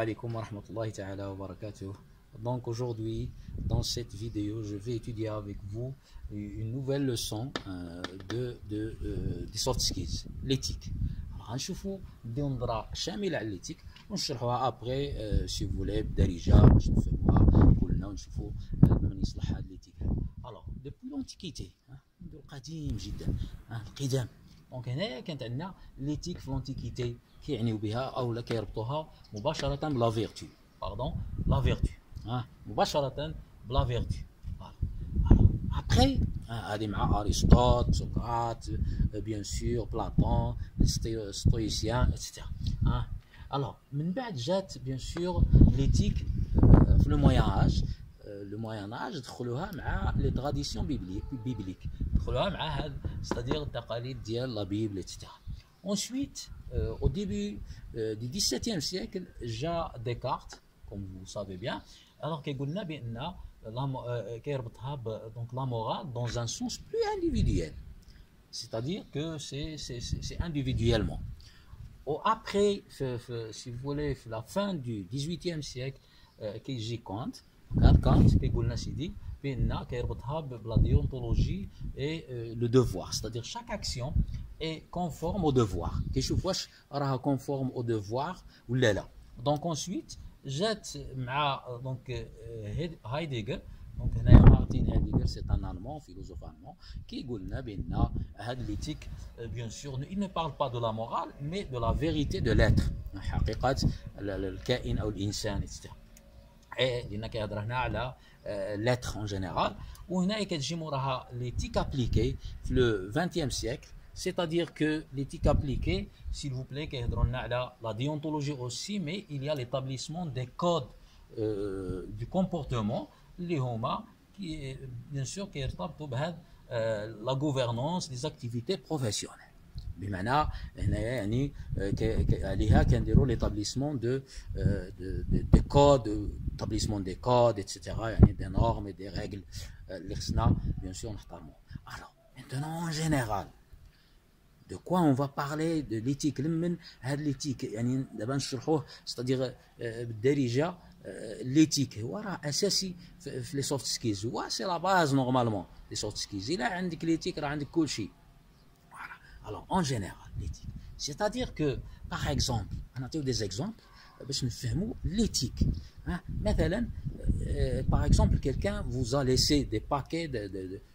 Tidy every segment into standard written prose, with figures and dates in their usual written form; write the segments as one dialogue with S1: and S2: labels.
S1: alaikum wa rahmatullahi ta'ala wa barakatuh. Donc aujourd'hui, dans cette vidéo, je vais étudier avec vous une nouvelle leçon des soft skills, l'éthique. غنشوفوا نديو نظرة شاملة على l'éthique ونشرحوها ابري سي فولي بدارجة باش نفهموها كلنا ونشوفوا من يصلح هاد l'éthique. Alors depuis l'antiquité منذ القديم جدا القدام. دونك هنايا كانت عندنا l'éthique في l'antiquité كيعنيو بها او لا كيربطوها مباشرة بلا فيرتو لا فيرتو مباشرة بلا فيرتو. Après, هذه مع أرسطوط، سقراط، bien sûr, Platon, stoïciens, etc. Alors, من بعد جات bien sûr l'éthique في le Moyen Âge. Le Moyen Âge دخلوها مع les traditions bibliques. دخلوها مع هاد c'est-à-dire التقاليد ديال la Bible, etc. Ensuite, au début du XVIIe siècle, جا Descartes, comme vous savez bien. Alors كيقول لنا بأن كيربطها donc la morale dans un sens plus individuel, c'est-à-dire que c'est individuellement. Après, si vous voulez, la fin du XVIIIe siècle, كيجي كانت كيقول لنا سيدي بأن كيربطها بلا déontologie et le devoir, c'est-à-dire chaque action est conforme au devoir. كيشوف واش راها conforme au devoir ولا لا. Donc ensuite جات مع دونك هايديغر. دونك هنايا مارتين هايديغر سي ان المون فيلوزوف المون كيقول لنا بان هاد ليتيك بيان سور il ne parle pas de la morale mais de la vérité de l'être, حقيقة الكائن او الانسان etc. لان كيهضر هنا على l'être en général. وهنايا كتجي موراها ليتيك ابليكي في لو 20e siècle. C'est-à-dire que l'éthique appliquée, s'il vous plaît, la déontologie aussi, mais il y a l'établissement des codes du comportement, les HOMA, qui est bien sûr qui est la gouvernance des activités professionnelles. بمعنى هنايا يعني عليها كنديروا l'établissement des codes, établissement des codes, etc. يعني des normes et des règles اللي خصنا bien sûr نحترموا. Alors maintenant en général, de quoi on va parler de l'éthique لمن هاد l'éthique يعني دابا نشرحوه c'est-à-dire بالدارجه. l'éthique هو راه اساسي في لي سوفت سكيلز، هو سي لا باز نورمالمون لي سوفت سكيلز. الا عندك l'éthique راه عندك كل شيء. alors en général l'éthique c'est-à-dire que par exemple نعطيو des exemples باش نفهموا l'éthique. مثلا par exemple quelqu'un vous a laissé des paquets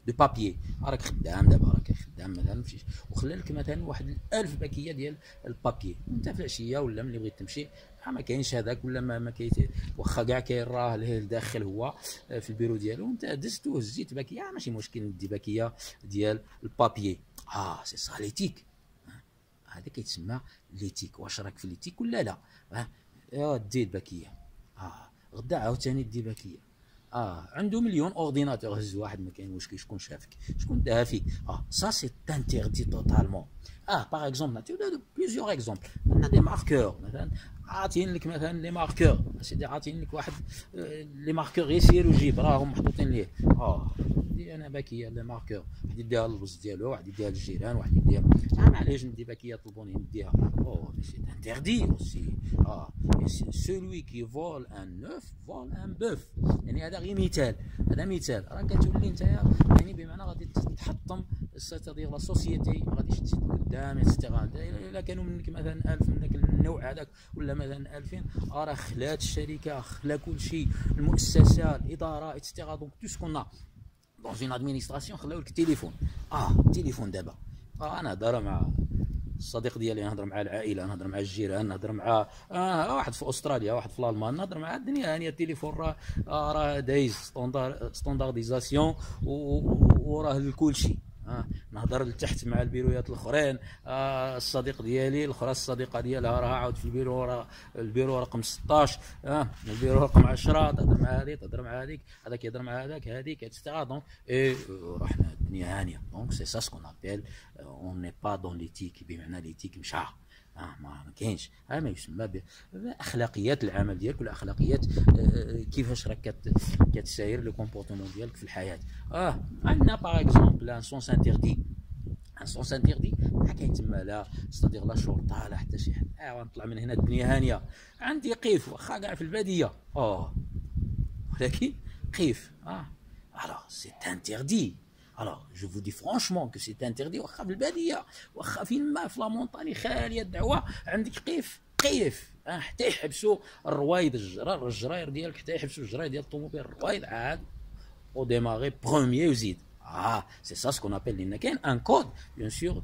S1: de papier. راك خدام دابا راك خدام مثلا وخلى لك مثلا واحد 1000 باكيه ديال البابي. انت في العشيه ولا ملي بغيت تمشي ما كاينش هذاك ولا ما كاين واخا كاع كاين راه داخل هو في البيرو ديالو انت دزت وهزيت باكيه ماشي مشكل ندي باكيه ديال البابي. سي سا ليتيك. هذا كيتسمى ليتيك. واش راك في ليتيك ولا لا؟ دي باكيه غدا عاوتاني دي باكيه. عنده مليون اورديناتور هز واحد ما كاين مشكل. شكون شافك؟ شكون داها فيك؟ سا سي انتردي توتالمون. باغ اكزومبل نعطيو بليزيور اكزومبل. عندنا دي ماركور مثلا عاطين لك مثلا لي ماركور سيدي عاطين لك واحد لي ماركور غير سير وجيب راهم محطوطين ليه. دي انا باكيه لي ماركور واحد يديها للبز ديالو واحد يديها للجيران واحد يديها معليش ندي باكيه طلبوني نديها. سي انتردي اوسي. celui qui vole un œuf vole un bœuf. يعني هذا غير مثال. هذا مثال راه كتولي نتايا يعني بمعنى غادي تحطم c'est-à-dire لا سوسيتي ما غاديش تزيد قدام اكسترا. الا كانوا منك مثلا 1000 من ذاك النوع هذاك ولا مثلا 2000 راه خلات الشركه خلا كل شيء المؤسسه الاداره اكسترا. دونك تو سكون دون اون ادمينستراسيون خلاو لك التليفون. التليفون دابا انا نهضر مع الصديق ديالي، نهضر مع العائله، نهضر مع الجيران، نهضر مع واحد في استراليا، واحد في الالمان، نهضر مع الدنيا هانيه. التليفون راه دايز ستاندارديزاسيون وراه لكل شيء. نهضر لتحت مع البيرويات الاخرين. الصديق ديالي الاخرى الصديقه ديالها راه عاود في البيرو، راه البيرو رقم 16 البيرو رقم 10. تهضر مع هذه تهضر مع هذيك، هذاك يهضر مع هذاك هذيك اكسترا. دونك رحنا الدنيا هانيه. دونك سي سا سكون ابيل اون ني با دون ليتيك. بمعنى ليتيك مشى ما كاينش. ما يسمى باخلاقيات العمل ديالك ولا اخلاقيات كيفاش راك كتساير لو كومبورتمون ديالك في الحياه. عندنا باغ اكزومبل ان سونس انتردي. ان سونس انتيردي ما كاين تما لا ستادير لا شرطه لا حتى شي حد. نطلع من هنا الدنيا هانيه، عندي قيف واخا كاع في الباديه ولكن قيف alors c'est interdit. Alors je vous dis franchement que c'est interdit. واخا في الباديه واخا فين ما في لا مونطاني خاليه الدعوه عندك قيف حتى يحبسوا الروايد الجراير ديالك، حتى يحبسوا الجراير ديال الطوموبيل الروايد عاد وديماغي بروميي وزيد. سي سا سكون ابل. لان كاين ان كود بيان سور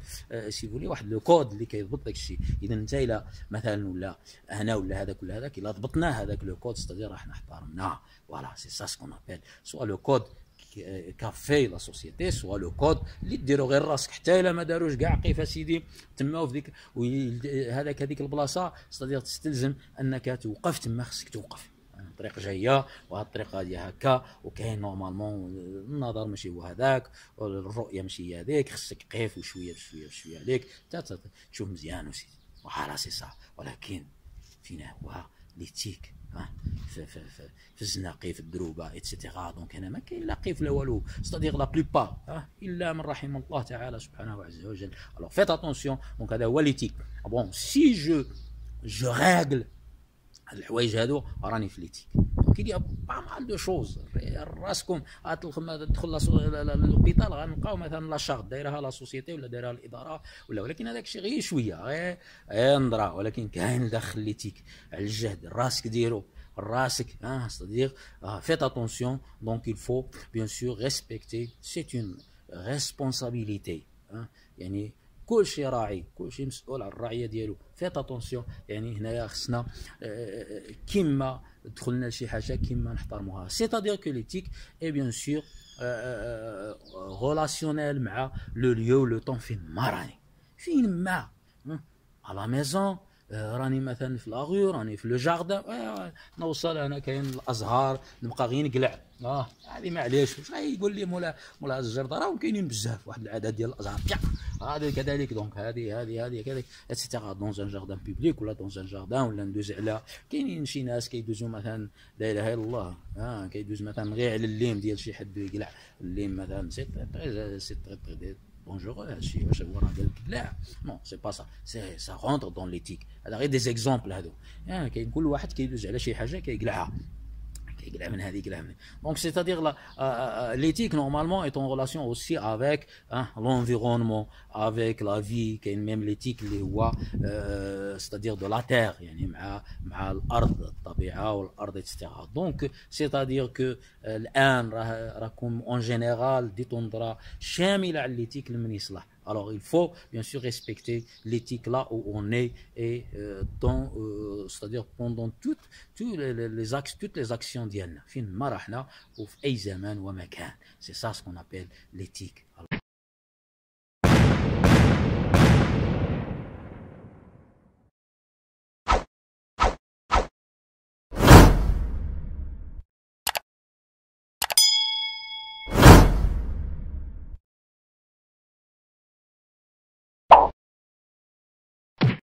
S1: سي فولي، واحد لو كود اللي كيضبط داك الشيء. اذا انت الا مثلا ولا هنا ولا هذاك ولا هذاك الا ضبطنا هذاك لو كود ستادير راح نحترمنا. فوالا سي سا سكون ابل سوا لو كود كافي لا سوسيتي، سوا لو كود اللي ديرو غير راسك حتى الا ما داروش كاع قيف اسيدي تما في ديك هذيك البلاصه ستادير تستلزم انك توقف تما، خصك توقف. الطريق جايه وهاد الطريق هادي هكا، وكاين نورمالمون النظر ماشي هو هذاك، الرؤيه ماشي هي هذيك، خصك قيف وشويه بشويه بشويه عليك حتى تشوف مزيان وسيدي. وحالا سي صح. ولكن فين هو ليتيك في الزناقي في الدروبه ايتترا. دونك هنا ما كاين لا قيف لا والو، ستادير لا بلوبار الا من رحم الله تعالى سبحانه عز وجل. الوغ فيت اتونسيون. دونك هذا هو ليتيك. بون سي جو ريغل هاد الحوايج هادو راني في ليتيك. دونك il y a pas mal de choses. راسكم تدخل للوبيتال غنلقاو مثلا لا شارت دايرها لا سوسيتي ولا دايرها الاداره ولكن هذاك الشيء غير شويه غير نضرا. ولكن كاين داخل ليتيك على الجهد راسك ديرو راسك c'est-à-dire faites attention. Donc il faut bien sûr respecter. C'est une responsabilité. يعني كل شيء راعي، كل شيء مسؤول على الرعيه ديالو. فيت اتونسيون. يعني هنايا خصنا كيما دخلنا لشي حاجه كيما نحترموها. سيتادير كو ليتيك اي بيان سور غولاسيونيل مع لو ليو لو طون فين ما على ميزون راني مثلا في لاغو، راني في لو جاردان، نوصل انا كاين الازهار نبقى غير نقلع. هذه معليش واش غيقول لي مولا الجردة راهم كاينين بزاف واحد العدد ديال الازهار هذا كذلك. دونك هذه كذلك اتسيتيرا دون ان جاردان بوبليك ولا دون ان جاردان ولا ندوز على كاينين شي ناس كيدوزو مثلا لا اله الا الله كيدوز مثلا غير على الليم ديال شي حد يقلع الليم مثلا. سي تري dangereux هادشي. واش هو راه قال لك لا نو سي با سا، سا رونتر دون ليتيك. هذا غير دي زيكزامبل هادو. كاين كل واحد كيدوز على شي حاجه كيقلعها من هذيك العمل. Donc c'est-à-dire l'éthique normalement est en relation aussi avec l'environnement, avec la vie. كاين même l'éthique اللي هو c'est-à-dire de la terre، يعني مع الارض الطبيعه والارض etc. Donc c'est-à-dire que الان راكم en général دي تندرا شامله على l'éthique لمن يصلح. Alors il faut bien sûr respecter l'éthique là où on est et c'est-à-dire pendant toutes les actions ديالنا فين ما رحنا وفي اي زمان ومكان. C'est ça ce qu'on appelle l'éthique.